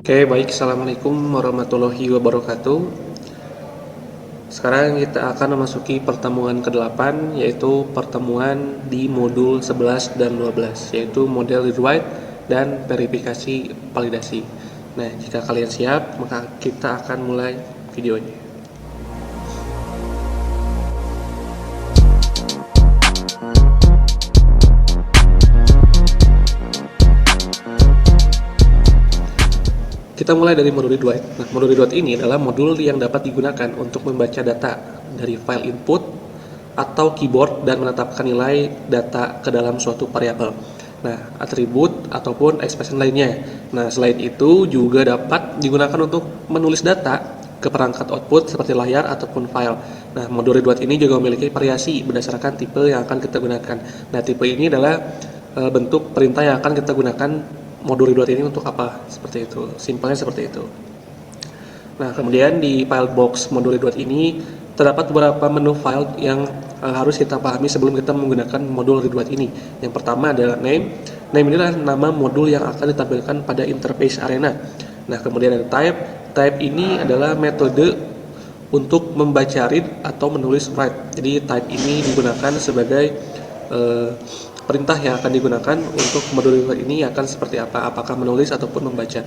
Oke, baik. Assalamualaikum warahmatullahi wabarakatuh. Sekarang kita akan memasuki pertemuan ke-8, yaitu pertemuan di modul 11 dan 12, yaitu model read-write dan verifikasi validasi. Nah, jika kalian siap, maka kita akan mulai videonya. Kita mulai dari modul read-write. Nah, modul read-write ini adalah modul yang dapat digunakan untuk membaca data dari file input atau keyboard dan menetapkan nilai data ke dalam suatu variabel. Nah, atribut ataupun expression lainnya. Nah, selain itu juga dapat digunakan untuk menulis data ke perangkat output seperti layar ataupun file. Nah, modul read-write ini juga memiliki variasi berdasarkan tipe yang akan kita gunakan. Nah, tipe ini adalah bentuk perintah yang akan kita gunakan modul read-write ini untuk apa, seperti itu. Simpelnya seperti itu. Nah, kemudian di file box modul read-write ini terdapat beberapa menu file yang harus kita pahami sebelum kita menggunakan modul read-write ini. Yang pertama adalah name. Name ini adalah nama modul yang akan ditampilkan pada interface arena. Nah, kemudian ada type. Type ini adalah metode untuk membaca read atau menulis write. Jadi type ini digunakan sebagai perintah yang akan digunakan untuk modul read-write ini akan seperti apa, apakah menulis ataupun membaca.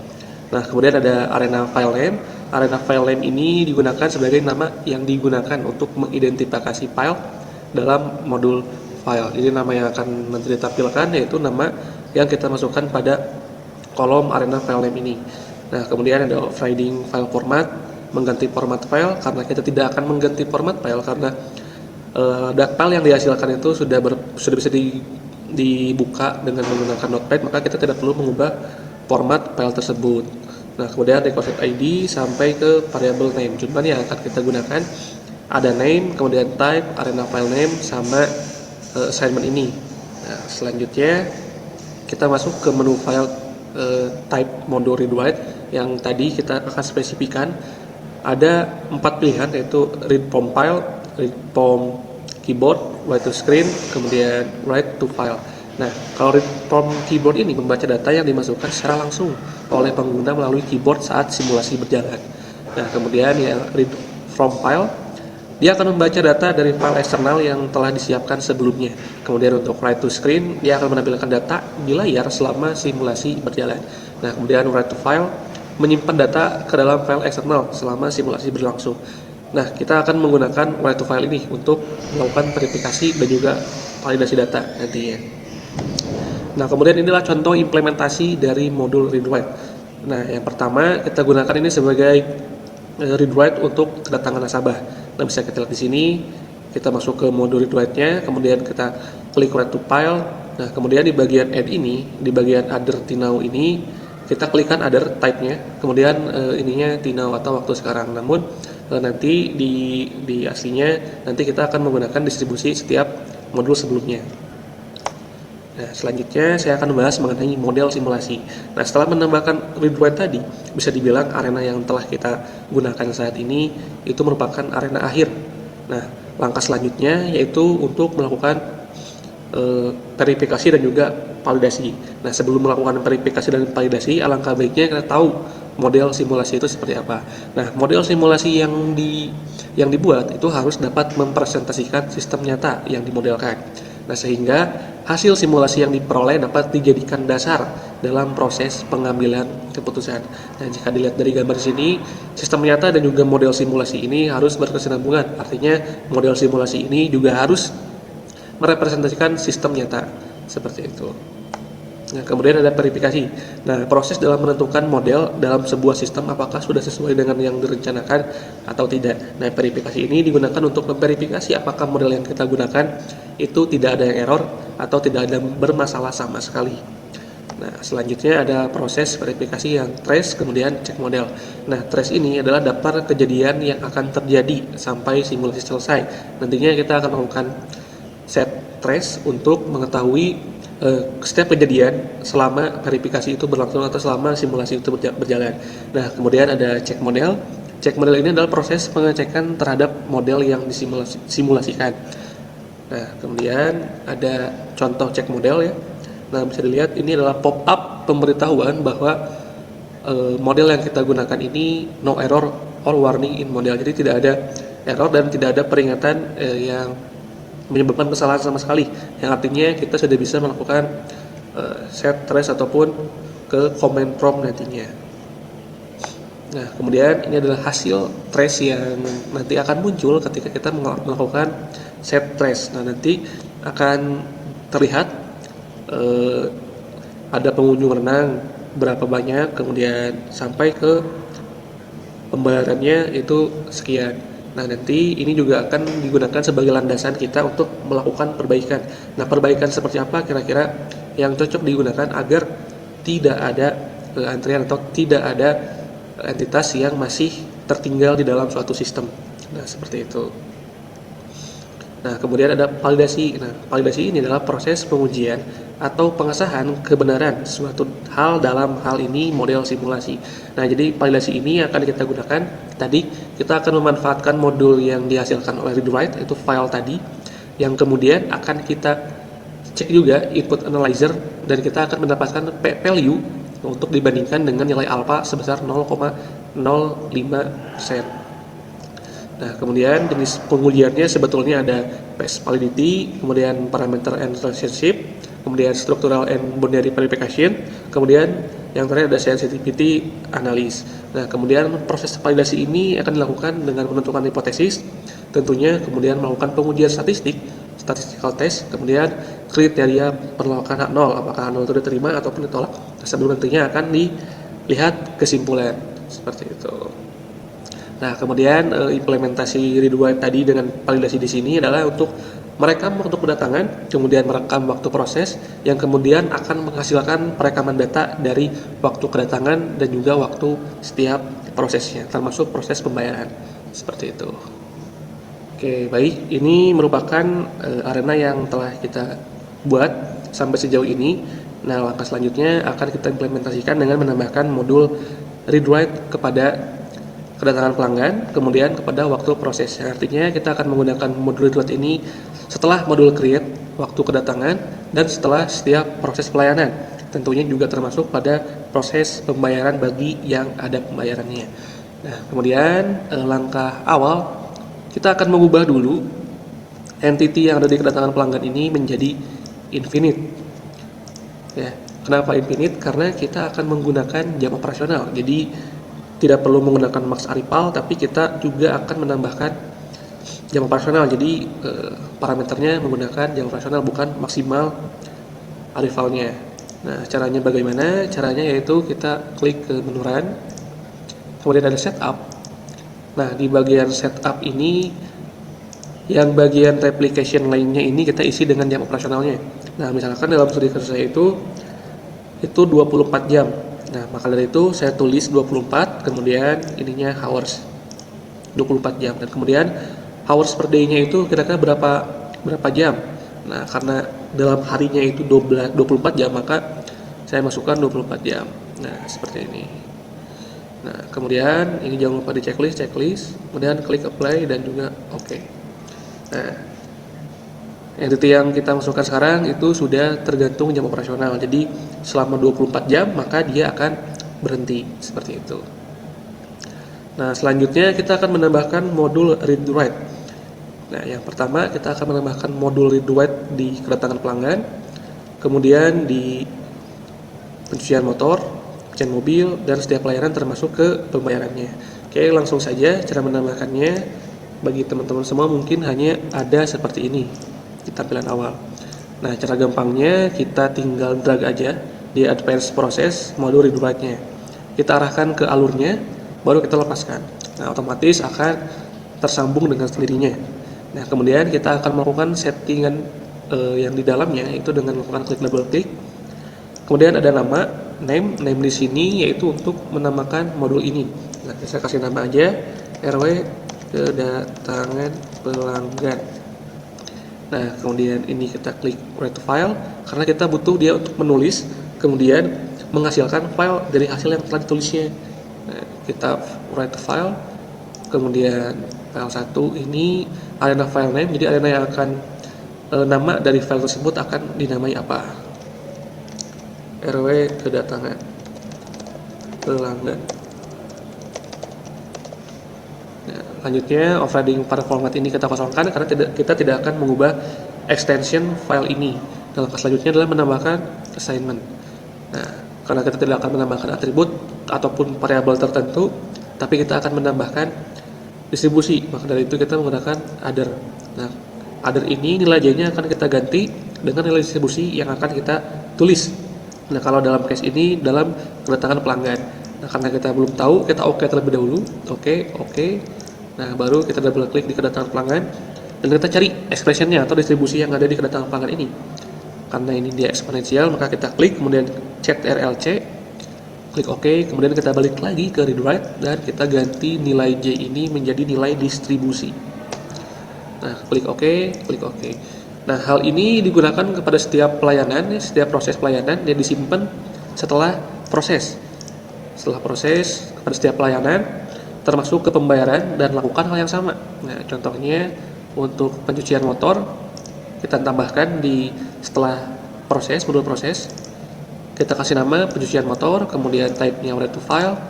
Nah, kemudian ada arena file name. Arena file name ini digunakan sebagai nama yang digunakan untuk mengidentifikasi file dalam modul file. Jadi nama yang akan nanti ditampilkan yaitu nama yang kita masukkan pada kolom arena file name ini. Nah, kemudian ada overriding file format, mengganti format file, karena kita tidak akan mengganti format file karena file yang dihasilkan itu sudah bisa dibuka dengan menggunakan Notepad, maka kita tidak perlu mengubah format file tersebut. Nah, kemudian request ID sampai ke variable name. Cuman yang akan kita gunakan ada name, kemudian type, arena file name, sama assignment ini. Nah, selanjutnya kita masuk ke menu file type modul read-write yang tadi kita akan spesifikan. Ada 4 pilihan, yaitu read from file, read from keyboard, write to screen, kemudian write to file. Nah, kalau read from keyboard ini membaca data yang dimasukkan secara langsung oleh pengguna melalui keyboard saat simulasi berjalan. Nah, kemudian yang read from file, dia akan membaca data dari file eksternal yang telah disiapkan sebelumnya. Kemudian untuk write to screen, dia akan menampilkan data di layar selama simulasi berjalan. Nah, kemudian write to file, menyimpan data ke dalam file eksternal selama simulasi berlangsung. Nah, kita akan menggunakan write to file ini untuk melakukan verifikasi dan juga validasi data nantinya. Nah, kemudian inilah contoh implementasi dari modul read-write. Nah, yang pertama kita gunakan ini sebagai read-write untuk kedatangan nasabah. Nah, bisa kita lihat di sini, kita masuk ke modul read-write-nya, kemudian kita klik write to file. Nah, kemudian di bagian add ini, di bagian other now ini, kita klikkan other type-nya, kemudian ininya now atau waktu sekarang. Namun nanti di aslinya nanti kita akan menggunakan distribusi setiap modul sebelumnya. Nah, selanjutnya saya akan membahas mengenai model simulasi. Nah, setelah menambahkan read-write tadi, bisa dibilang arena yang telah kita gunakan saat ini itu merupakan arena akhir. Nah, langkah selanjutnya yaitu untuk melakukan verifikasi dan juga validasi. Nah, sebelum melakukan verifikasi dan validasi, alangkah baiknya kita tahu model simulasi itu seperti apa. Nah, model simulasi yang dibuat itu harus dapat mempresentasikan sistem nyata yang dimodelkan. Nah, sehingga hasil simulasi yang diperoleh dapat dijadikan dasar dalam proses pengambilan keputusan. Nah, jika dilihat dari gambar sini, sistem nyata dan juga model simulasi ini harus berkesinambungan. Artinya, model simulasi ini juga harus merepresentasikan sistem nyata, seperti itu. Nah, kemudian ada verifikasi. Nah, proses dalam menentukan model dalam sebuah sistem apakah sudah sesuai dengan yang direncanakan atau tidak. Nah, verifikasi ini digunakan untuk memverifikasi apakah model yang kita gunakan itu tidak ada yang error atau tidak ada bermasalah sama sekali. Nah, selanjutnya ada proses verifikasi yang trace, kemudian cek model. Nah, trace ini adalah daftar kejadian yang akan terjadi sampai simulasi selesai. Nantinya kita akan melakukan set trace untuk mengetahui setiap kejadian selama verifikasi itu berlangsung atau selama simulasi itu berjalan. Nah, kemudian ada cek model. Cek model ini adalah proses pengecekan terhadap model yang disimulasikan. Nah, kemudian ada contoh cek model ya. Nah, bisa dilihat ini adalah pop-up pemberitahuan bahwa model yang kita gunakan ini no error or warning in model. Jadi tidak ada error dan tidak ada peringatan yang menyebabkan kesalahan sama sekali. Yang artinya kita sudah bisa melakukan set trace ataupun ke command prompt nantinya. Nah, kemudian ini adalah hasil trace yang nanti akan muncul ketika kita melakukan set trace. Nah, nanti akan terlihat ada pengunjung renang berapa banyak, kemudian sampai ke pembayarannya itu sekian. Nah, nanti ini juga akan digunakan sebagai landasan kita untuk melakukan perbaikan. Nah, perbaikan seperti apa kira-kira yang cocok digunakan agar tidak ada antrian atau tidak ada entitas yang masih tertinggal di dalam suatu sistem. Nah, seperti itu. Nah, kemudian ada validasi. Nah, validasi ini adalah proses pengujian atau pengesahan kebenaran suatu hal, dalam hal ini model simulasi. Nah, jadi validasi ini akan kita gunakan. Tadi kita akan memanfaatkan modul yang dihasilkan oleh read-write, itu file tadi, yang kemudian akan kita cek juga input analyzer, dan kita akan mendapatkan p-value untuk dibandingkan dengan nilai alpha sebesar 0,05%. Nah, kemudian jenis pengujiannya sebetulnya ada path validity, kemudian parameter and relationship, kemudian structural and boundary verification, kemudian yang terakhir ada sensitivity analysis. Nah, kemudian proses validasi ini akan dilakukan dengan menentukan hipotesis, tentunya kemudian melakukan pengujian statistik, statistical test, kemudian kriteria penolakan hak nol, apakah hak nol itu diterima ataupun ditolak. Nah, sebelum nantinya akan dilihat kesimpulan seperti itu. Nah, kemudian implementasi read-write tadi dengan validasi di sini adalah untuk merekam waktu kedatangan, kemudian merekam waktu proses, yang kemudian akan menghasilkan perekaman data dari waktu kedatangan dan juga waktu setiap prosesnya, termasuk proses pembayaran. Seperti itu. Oke, baik. Ini merupakan arena yang telah kita buat sampai sejauh ini. Nah, langkah selanjutnya akan kita implementasikan dengan menambahkan modul read-write kepada kedatangan pelanggan, kemudian kepada waktu proses. Artinya kita akan menggunakan modul read-write ini setelah modul create waktu kedatangan dan setelah setiap proses pelayanan. Tentunya juga termasuk pada proses pembayaran bagi yang ada pembayarannya. Nah, kemudian langkah awal kita akan mengubah dulu entity yang ada di kedatangan pelanggan ini menjadi infinite. Ya, kenapa infinite? Karena kita akan menggunakan jam operasional. Jadi tidak perlu menggunakan max arrival, tapi kita juga akan menambahkan jam operasional. Jadi parameternya menggunakan jam operasional, bukan maksimal arrivalnya. Nah, caranya bagaimana? Caranya yaitu kita klik ke menu run, kemudian ada setup. Nah, di bagian setup ini, yang bagian replication lainnya ini kita isi dengan jam operasionalnya. Nah, misalkan dalam studi kerja saya itu 24 jam. Nah, maka dari itu saya tulis 24, kemudian ininya hours 24 jam, dan kemudian hours per day-nya itu kira-kira berapa jam. Nah, karena dalam harinya itu 24 jam, maka saya masukkan 24 jam. Nah, seperti ini. Nah, kemudian ini jangan lupa di checklist, kemudian klik apply dan juga oke. Nah, entity yang kita masukkan sekarang itu sudah tergantung jam operasional. Jadi selama 24 jam maka dia akan berhenti seperti itu. Nah, selanjutnya kita akan menambahkan modul read-write. Nah, yang pertama kita akan menambahkan modul read-write di kedatangan pelanggan, kemudian di pencucian motor, pencucian mobil, dan setiap pelayanan termasuk ke pembayarannya. Oke, langsung saja cara menambahkannya. Bagi teman-teman semua mungkin hanya ada seperti ini di tampilan awal. Nah, cara gampangnya kita tinggal drag aja di advanced process modul read-write-nya. Kita arahkan ke alurnya, baru kita lepaskan. Nah, otomatis akan tersambung dengan sendirinya. Nah, kemudian kita akan melakukan settingan yang di dalamnya, itu dengan melakukan klik double klik. Kemudian ada nama, name di sini yaitu untuk menamakan modul ini. Nah, saya kasih nama aja RW kedatangan pelanggan. Nah, kemudian ini kita klik write to file karena kita butuh dia untuk menulis, kemudian menghasilkan file dari hasil yang telah ditulisnya. Nah, kita write to file, kemudian file 1 ini arena file name, jadi arena yang akan nama dari file tersebut akan dinamai apa? RW kedatangan. pelanggan. Nah, selanjutnya overriding pada format ini kita kosongkan karena kita tidak akan mengubah extension file ini. Dan langkah selanjutnya adalah menambahkan assignment. Nah, karena kita tidak akan menambahkan atribut ataupun variabel tertentu, tapi kita akan menambahkan distribusi. Maka dari itu kita menggunakan other. Nah, other ini nilai j-nya akan kita ganti dengan nilai distribusi yang akan kita tulis. Nah, kalau dalam case ini dalam kedatangan pelanggan. Nah, karena kita belum tahu, kita oke terlebih dahulu. Oke. Nah, baru kita double klik di kedatangan pelanggan dan kita cari expressionnya atau distribusi yang ada di kedatangan pelanggan ini. Karena ini dia eksponensial, maka kita klik kemudian check RLC, klik OK, kemudian kita balik lagi ke read write dan kita ganti nilai j ini menjadi nilai distribusi. Nah, klik OK. Nah, hal ini digunakan kepada setiap pelayanan, setiap proses pelayanan yang disimpan setelah proses. Setelah proses kepada setiap pelayanan, termasuk ke pembayaran dan lakukan hal yang sama. Nah, contohnya untuk pencucian motor, kita tambahkan di setelah proses, modul proses, kita kasih nama pencucian motor, kemudian type-nya write to file,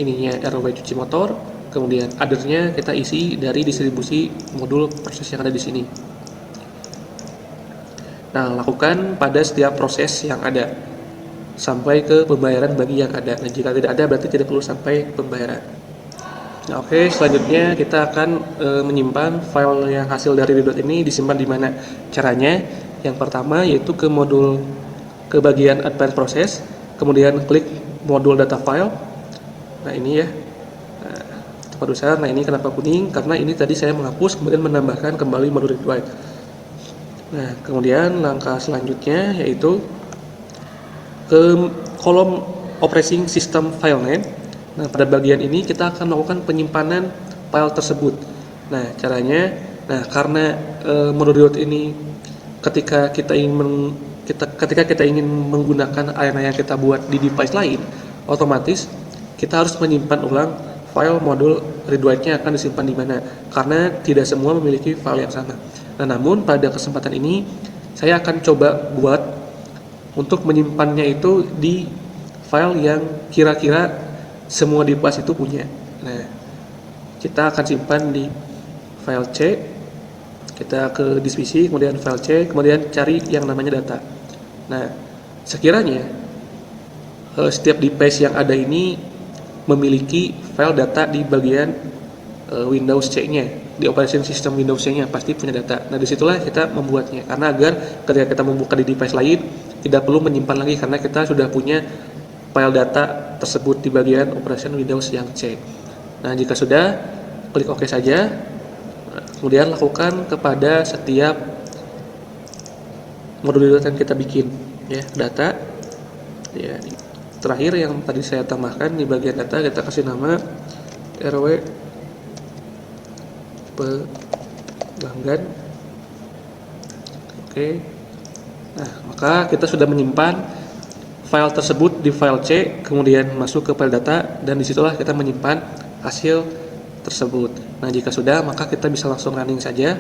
ininya RW cuci motor, kemudian other-nya kita isi dari distribusi modul proses yang ada di sini. Nah, lakukan pada setiap proses yang ada sampai ke pembayaran bagi yang ada. Nah, jika tidak ada berarti tidak perlu sampai pembayaran. Nah, oke, selanjutnya kita akan menyimpan file yang hasil dari read ini disimpan di mana. Caranya yang pertama yaitu ke bagian advanced process, kemudian klik modul data file. Nah, ini ya. Nah, ini kenapa kuning? Karena ini tadi saya menghapus kemudian menambahkan kembali modul read write. Nah, kemudian langkah selanjutnya yaitu ke kolom operating system file name. Nah, pada bagian ini kita akan melakukan penyimpanan file tersebut. Nah, caranya, karena modul read ini ketika kita ingin menggunakan arena yang kita buat di device lain, otomatis kita harus menyimpan ulang file modul read write-nya akan disimpan di mana, karena tidak semua memiliki file yang sama. Nah, namun pada kesempatan ini saya akan coba buat untuk menyimpannya itu di file yang kira-kira semua device itu punya. Nah, kita akan simpan di file C, kita ke divisi, kemudian file C, kemudian cari yang namanya data. Nah, sekiranya setiap device yang ada ini memiliki file data di bagian Windows C-nya, di operation system Windows C-nya pasti punya data. Nah, disitulah kita membuatnya, karena agar ketika kita membuka di device lain tidak perlu menyimpan lagi karena kita sudah punya file data tersebut di bagian operation Windows yang C. Nah, jika sudah, klik OK saja. Kemudian lakukan kepada setiap modul yang kita bikin, ya, data. Ya, terakhir yang tadi saya tambahkan di bagian data kita kasih nama RW pelanggan. Oke. Nah, maka kita sudah menyimpan file tersebut di file C, kemudian masuk ke file data, dan disitulah kita menyimpan hasil tersebut. Nah, jika sudah, maka kita bisa langsung running saja.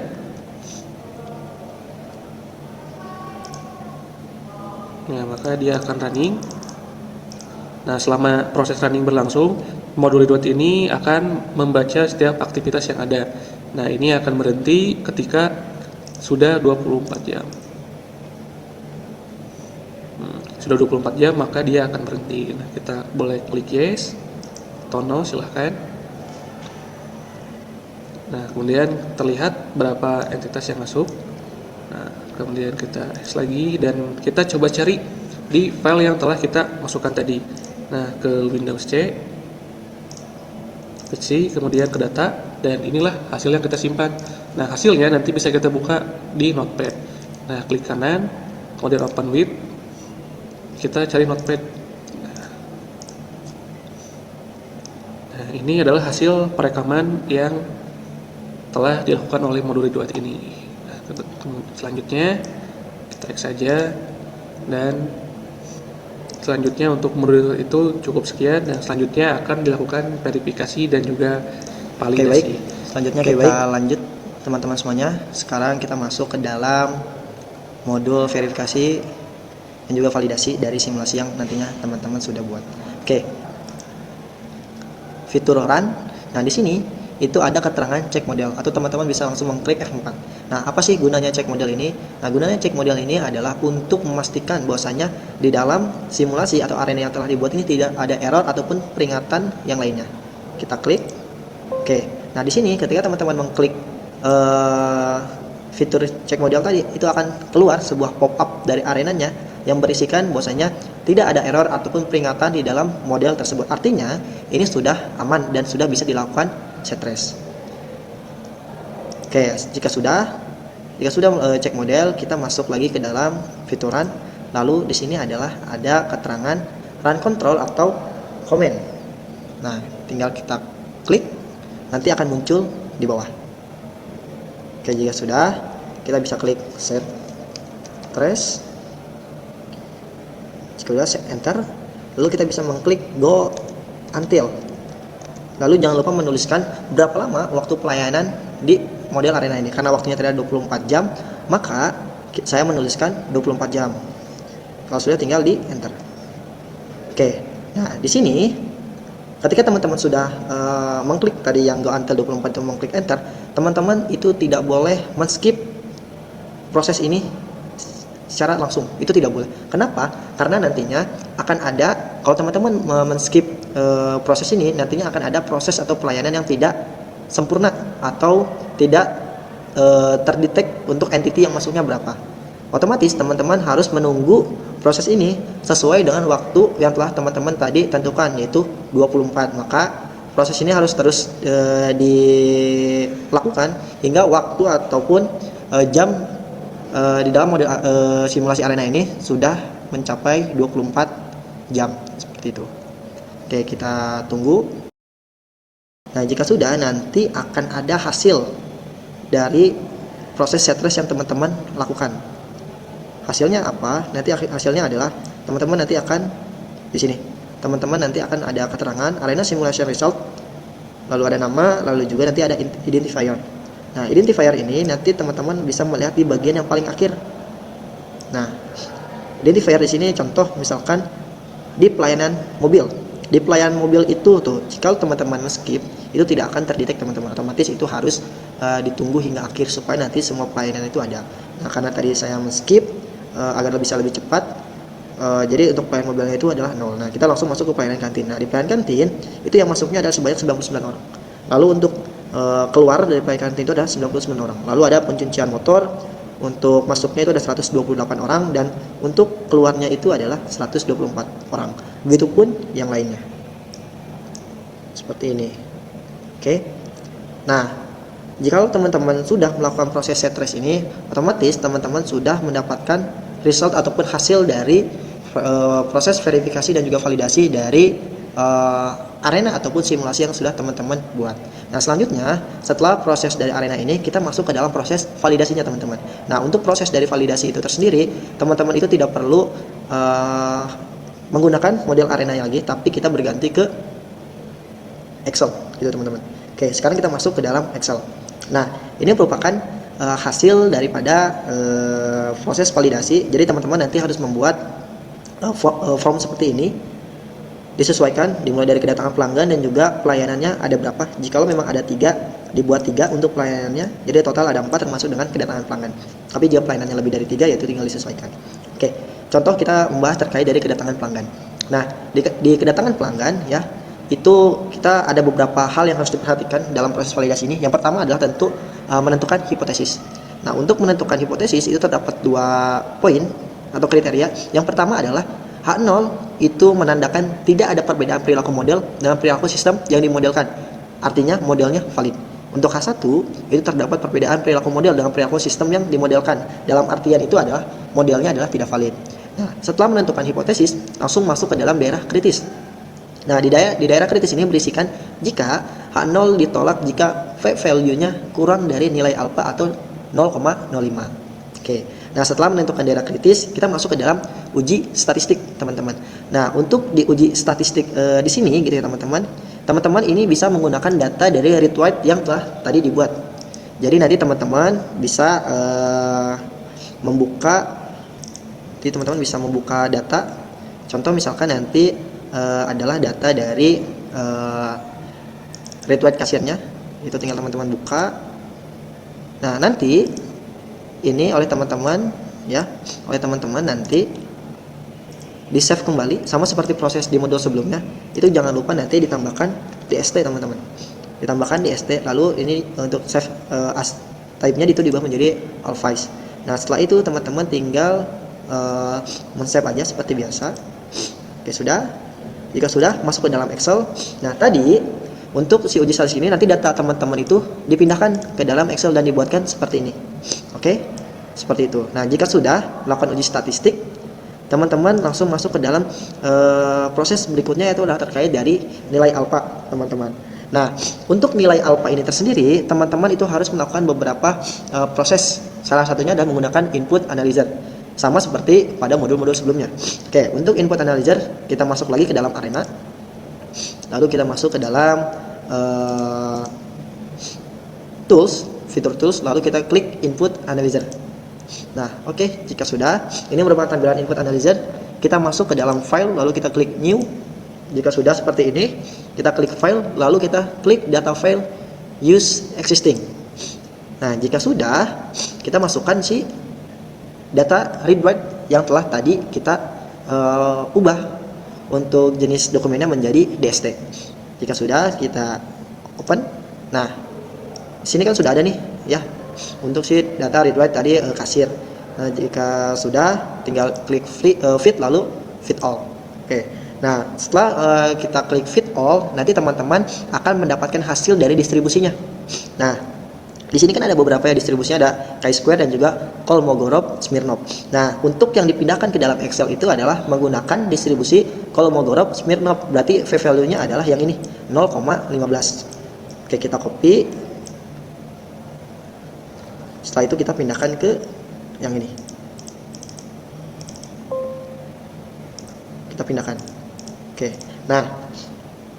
Nah, maka dia akan running. Nah, selama proses running berlangsung, modul read ini akan membaca setiap aktivitas yang ada. Nah, ini akan berhenti ketika sudah 24 jam. Sudah 24 jam, maka dia akan berhenti. Nah, kita boleh klik yes atau no, silahkan. Nah, kemudian terlihat berapa entitas yang masuk. Nah, kemudian kita yes lagi dan kita coba cari di file yang telah kita masukkan tadi. Nah, ke Windows C, kemudian ke data, dan inilah hasil yang kita simpan. Nah, hasilnya nanti bisa kita buka di Notepad. Nah, klik kanan, kemudian open with, kita cari Notepad. Nah, ini adalah hasil perekaman yang telah dilakukan oleh modul read ini. Nah, selanjutnya kita X saja, dan selanjutnya untuk modul itu cukup sekian, dan selanjutnya akan dilakukan verifikasi dan juga validasi. Baik. Selanjutnya kita lanjut teman-teman semuanya. Sekarang kita masuk ke dalam modul verifikasi dan juga validasi dari simulasi yang nantinya teman-teman sudah buat. fitur run. Nah, di sini itu ada keterangan cek model, atau teman-teman bisa langsung mengklik F4. Nah, apa sih gunanya cek model ini? Nah, gunanya cek model ini adalah untuk memastikan bahwasanya di dalam simulasi atau arena yang telah dibuat ini tidak ada error ataupun peringatan yang lainnya. Kita klik. Oke. Nah, di sini ketika teman-teman mengklik fitur cek model tadi, itu akan keluar sebuah pop-up dari arenanya yang berisikan bahwasanya tidak ada error ataupun peringatan di dalam model tersebut. Artinya ini sudah aman dan sudah bisa dilakukan set race. Oke, jika sudah cek model, kita masuk lagi ke dalam fituran. Lalu di sini adalah ada keterangan run control atau comment. Nah, tinggal kita klik, nanti akan muncul di bawah. Oke, jika sudah, kita bisa klik set trace. Jika sudah, set enter. Lalu kita bisa mengklik go until. Lalu jangan lupa menuliskan berapa lama waktu pelayanan di model arena ini. Karena waktunya tadi 24 jam, maka saya menuliskan 24 jam. Kalau sudah, tinggal di enter. Oke. Nah, di sini ketika teman-teman sudah mengklik tadi yang go until 24 jam, mengklik enter, teman-teman itu tidak boleh men-skip proses ini secara langsung. Itu tidak boleh. Kenapa? Karena nantinya akan ada, kalau teman-teman men-skip proses ini, nantinya akan ada proses atau pelayanan yang tidak sempurna atau tidak terdetek untuk entity yang masuknya berapa. Otomatis teman-teman harus menunggu proses ini sesuai dengan waktu yang telah teman-teman tadi tentukan, yaitu 24. Maka proses ini harus terus dilakukan hingga waktu ataupun jam di dalam model simulasi arena ini sudah mencapai 24 jam, seperti itu. Oke, kita tunggu. Nah, jika sudah, nanti akan ada hasil dari proses set race yang teman-teman lakukan. Hasilnya apa? Nanti hasilnya adalah teman-teman nanti akan di sini. Teman-teman nanti akan ada keterangan arena simulation result, lalu ada nama, lalu juga nanti ada identifier. Nah, identifier ini nanti teman-teman bisa melihat di bagian yang paling akhir. Nah, identifier di sini contoh misalkan di pelayanan mobil. Di pelayanan mobil itu tuh, jika teman-teman skip, itu tidak akan terdetek teman-teman. Otomatis itu harus ditunggu hingga akhir supaya nanti semua pelayanan itu ada. Nah, karena tadi saya skip agar bisa lebih cepat, jadi untuk pelayanan mobilnya itu adalah 0. Nah, kita langsung masuk ke pelayanan kantin. Nah, di pelayanan kantin itu yang masuknya adalah sebanyak 99 orang. Lalu untuk keluar dari pelayanan kantin itu ada 99 orang. Lalu ada pencucian motor, untuk masuknya itu ada 128 orang, dan untuk keluarnya itu adalah 124 orang. Begitupun yang lainnya. Seperti ini. Oke. Nah, jika teman-teman sudah melakukan proses set race ini, otomatis teman-teman sudah mendapatkan result ataupun hasil dari proses verifikasi dan juga validasi dari arena ataupun simulasi yang sudah teman-teman buat. Nah, selanjutnya setelah proses dari arena ini, kita masuk ke dalam proses validasinya, teman-teman. Nah, untuk proses dari validasi itu tersendiri, teman-teman itu tidak perlu menggunakan model arena lagi, tapi kita berganti ke Excel, gitu teman-teman. Oke, sekarang kita masuk ke dalam Excel. Nah, ini merupakan hasil daripada proses validasi. Jadi teman-teman nanti harus membuat form seperti ini, disesuaikan dimulai dari kedatangan pelanggan dan juga pelayanannya ada berapa. Jikalau memang ada 3, dibuat 3 untuk pelayanannya, jadi total ada 4 termasuk dengan kedatangan pelanggan. Tapi jika pelayanannya lebih dari 3, yaitu tinggal disesuaikan. Oke, contoh kita membahas terkait dari kedatangan pelanggan. Nah, di kedatangan pelanggan ya, itu kita ada beberapa hal yang harus diperhatikan dalam proses validasi ini. Yang pertama adalah tentu menentukan hipotesis. Nah, untuk menentukan hipotesis itu terdapat 2 poin atau kriteria. Yang pertama adalah H0 itu menandakan tidak ada perbedaan perilaku model dengan perilaku sistem yang dimodelkan. Artinya modelnya valid. Untuk H1 itu terdapat perbedaan perilaku model dengan perilaku sistem yang dimodelkan. Dalam artian itu adalah modelnya adalah tidak valid. Nah, setelah menentukan hipotesis, langsung masuk ke dalam daerah kritis. Nah, di daerah kritis ini berisikan jika H0 ditolak jika V-value-nya kurang dari nilai alfa atau 0,05. Oke. Nah, setelah menentukan daerah kritis, kita masuk ke dalam uji statistik, teman-teman. Nah, untuk di uji statistik di sini gitu ya, teman-teman. Teman-teman ini bisa menggunakan data dari retweet yang telah tadi dibuat. Jadi nanti teman-teman bisa membuka data. Contoh misalkan nanti adalah data dari read write kasirnya, itu tinggal teman-teman buka. Nah, nanti ini oleh teman-teman ya, nanti di save kembali sama seperti proses di modul sebelumnya. Itu jangan lupa nanti ditambahkan DST teman-teman, ditambahkan DST, lalu ini untuk save as type-nya itu diubah menjadi all files. Nah, setelah itu teman-teman tinggal men-save aja seperti biasa. Oke, sudah. Jika sudah, masuk ke dalam Excel. Nah, tadi untuk si uji statistik ini nanti data teman-teman itu dipindahkan ke dalam Excel dan dibuatkan seperti ini. Oke, seperti itu. Nah, jika sudah melakukan uji statistik, teman-teman langsung masuk ke dalam proses berikutnya, yaitu adalah terkait dari nilai alfa, teman-teman. Nah, untuk nilai alfa ini tersendiri, teman-teman itu harus melakukan beberapa proses. Salah satunya adalah menggunakan input analyzer, sama seperti pada modul-modul sebelumnya. Oke, untuk input analyzer kita masuk lagi ke dalam arena. Lalu kita masuk ke dalam tools, fitur tools, lalu kita klik input analyzer. Nah, oke, jika sudah, ini merupakan tampilan input analyzer. Kita masuk ke dalam file, lalu kita klik new. Jika sudah seperti ini, kita klik file, lalu kita klik data file use existing. Nah, jika sudah, kita masukkan si data read write yang telah tadi kita ubah untuk jenis dokumennya menjadi DST. Jika sudah, kita open. Nah, di sini kan sudah ada nih ya untuk si data read write tadi kasir. Nah, jika sudah, tinggal klik fit lalu fit all. Oke. Nah, setelah kita klik fit all, nanti teman-teman akan mendapatkan hasil dari distribusinya. Nah, di sini kan ada beberapa ya distribusinya, ada chi-square dan juga Kolmogorov Smirnov. Nah, untuk yang dipindahkan ke dalam Excel itu adalah menggunakan distribusi Kolmogorov Smirnov. Berarti v-value-nya adalah yang ini, 0,15. Oke, kita copy. Setelah itu kita pindahkan ke yang ini. Kita pindahkan. Oke. Nah,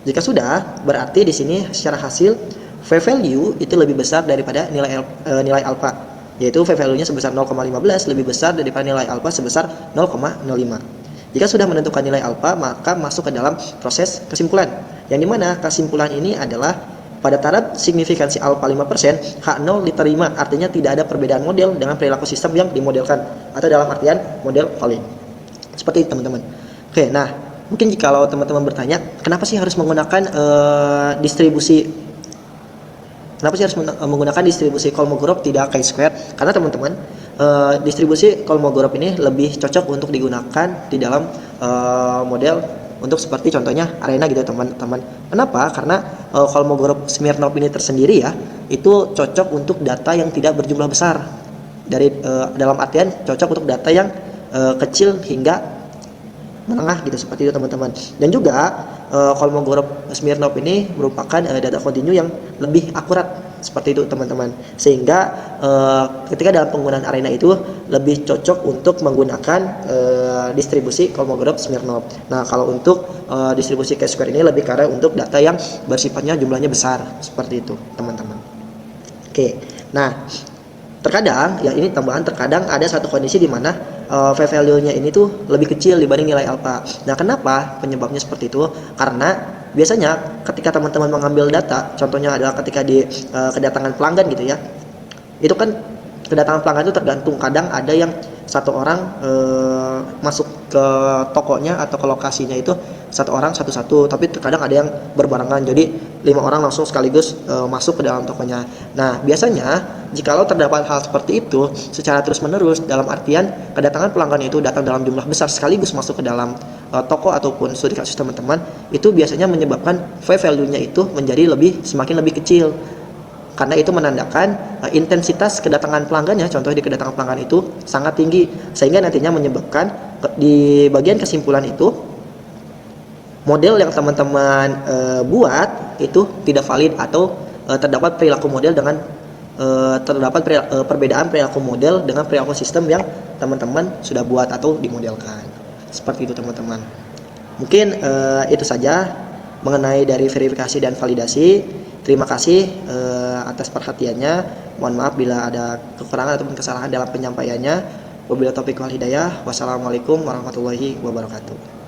jika sudah, berarti di sini secara hasil v-value itu lebih besar daripada nilai alfa, yaitu v-value-nya sebesar 0,15 lebih besar daripada nilai alfa sebesar 0,05. Jika sudah menentukan nilai alfa, maka masuk ke dalam proses kesimpulan, yang dimana kesimpulan ini adalah pada taraf signifikansi alfa 5%, H0 diterima, artinya tidak ada perbedaan model dengan perilaku sistem yang dimodelkan, atau dalam artian model valid. Seperti itu, teman-teman. Oke, nah, mungkin kalau teman-teman bertanya, kenapa sih harus menggunakan distribusi Kolmogorov tidak chi-square? Karena teman-teman, distribusi Kolmogorov ini lebih cocok untuk digunakan di dalam model untuk seperti contohnya arena gitu teman-teman. Kenapa? Karena Kolmogorov Smirnov ini tersendiri ya, itu cocok untuk data yang tidak berjumlah besar. Dalam artian cocok untuk data yang kecil hingga menengah gitu, seperti itu teman-teman. Dan juga Kolmogorov Smirnov ini merupakan data kontinu yang lebih akurat, seperti itu teman-teman. Sehingga ketika dalam penggunaan arena itu lebih cocok untuk menggunakan distribusi Kolmogorov Smirnov. Nah, kalau untuk distribusi chi-square ini lebih karena untuk data yang bersifatnya jumlahnya besar, seperti itu teman-teman. Oke. Nah, terkadang ya, ini tambahan, terkadang ada satu kondisi di mana v-value-nya ini tuh lebih kecil dibanding nilai alfa. Nah, kenapa penyebabnya seperti itu? Karena biasanya ketika teman-teman mengambil data, contohnya adalah ketika di kedatangan pelanggan gitu ya, itu kan kedatangan pelanggan itu tergantung, kadang ada yang satu orang masuk ke tokonya atau ke lokasinya itu satu orang satu-satu, tapi terkadang ada yang berbarengan, jadi 5 orang langsung sekaligus masuk ke dalam tokonya. Nah, biasanya jikalau terdapat hal seperti itu secara terus-menerus, dalam artian kedatangan pelanggan itu datang dalam jumlah besar sekaligus masuk ke dalam toko ataupun studi kasus teman-teman, itu biasanya menyebabkan v-value-nya itu menjadi semakin lebih kecil. Karena itu menandakan intensitas kedatangan pelanggannya, contohnya di kedatangan pelanggan itu sangat tinggi, sehingga nantinya menyebabkan di bagian kesimpulan itu model yang teman-teman buat itu tidak valid, atau terdapat perilaku model dengan perbedaan perilaku model dengan perilaku sistem yang teman-teman sudah buat atau dimodelkan. Seperti itu teman-teman. Mungkin itu saja mengenai dari verifikasi dan validasi. Terima kasih atas perhatiannya. Mohon maaf bila ada kekurangan ataupun kesalahan dalam penyampaiannya. Wabillahi taufiq wal hidayah. Wassalamualaikum warahmatullahi wabarakatuh.